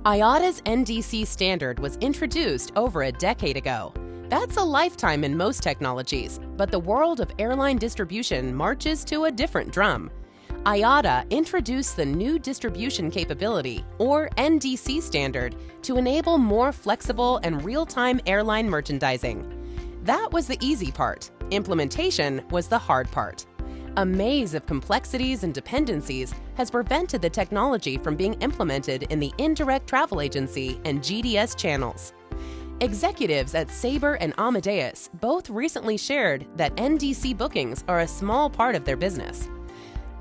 IATA's NDC standard was introduced over a decade ago. That's a lifetime in most technologies, but the world of airline distribution marches to a different drum. IATA introduced the new distribution capability, or NDC standard, to enable more flexible and real-time airline merchandising. That was the easy part. Implementation was the hard part. A maze of complexities and dependencies has prevented the technology from being implemented in the indirect travel agency and GDS channels. Executives at Sabre and Amadeus both recently shared that NDC bookings are a small part of their business.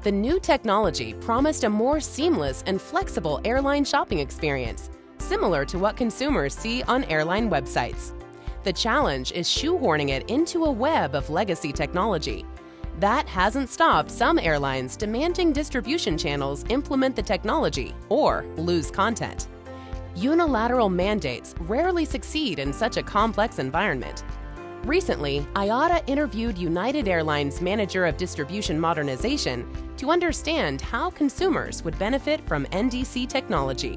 The new technology promised a more seamless and flexible airline shopping experience, similar to what consumers see on airline websites. The challenge is shoehorning it into a web of legacy technology. That hasn't stopped some airlines demanding distribution channels implement the technology or lose content. Unilateral mandates rarely succeed in such a complex environment. Recently, IATA interviewed United Airlines' manager of distribution modernization to understand how consumers would benefit from NDC technology.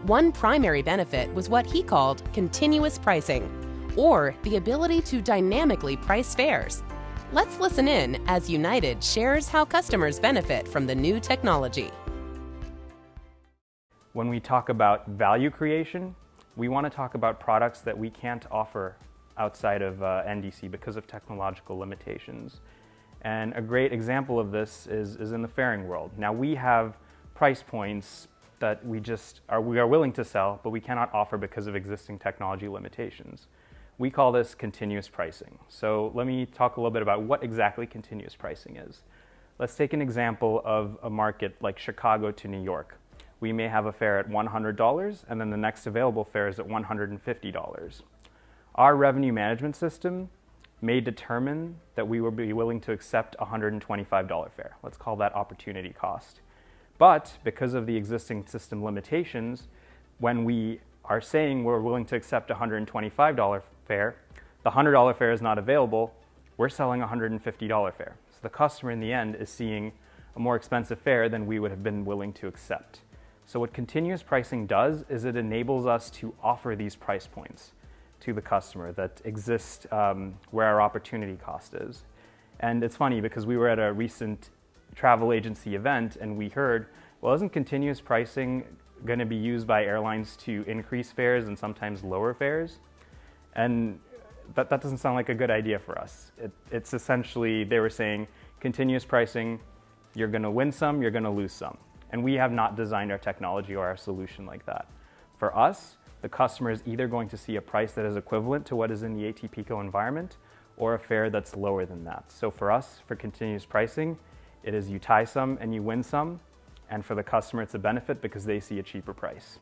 One primary benefit was what he called continuous pricing, or the ability to dynamically price fares. Let's listen in as United shares how customers benefit from the new technology. When we talk about value creation, we want to talk about products that we can't offer outside of NDC because of technological limitations. And a great example of this is in the faring world. Now we have price points that we are willing to sell, but we cannot offer because of existing technology limitations. We call this continuous pricing. So let me talk a little bit about what exactly continuous pricing is. Let's take an example of a market like Chicago to New York. We may have a fare at $100 and then the next available fare is at $150. Our revenue management system may determine that we will be willing to accept a $125 fare. Let's call that opportunity cost. But because of the existing system limitations, when we are saying we're willing to accept a $125 fare, the $100 fare is not available, we're selling a $150 fare. So the customer in the end is seeing a more expensive fare than we would have been willing to accept. So what continuous pricing does is it enables us to offer these price points to the customer that exist where our opportunity cost is. And it's funny because we were at a recent travel agency event and we heard, well, isn't continuous pricing going to be used by airlines to increase fares and sometimes lower fares? And that doesn't sound like a good idea for us. It's essentially, they were saying, continuous pricing, you're going to win some, you're going to lose some. And we have not designed our technology or our solution like that. For us, the customer is either going to see a price that is equivalent to what is in the ATPCO environment or a fare that's lower than that. So for us, for continuous pricing, it is you tie some and you win some. And for the customer, it's a benefit because they see a cheaper price.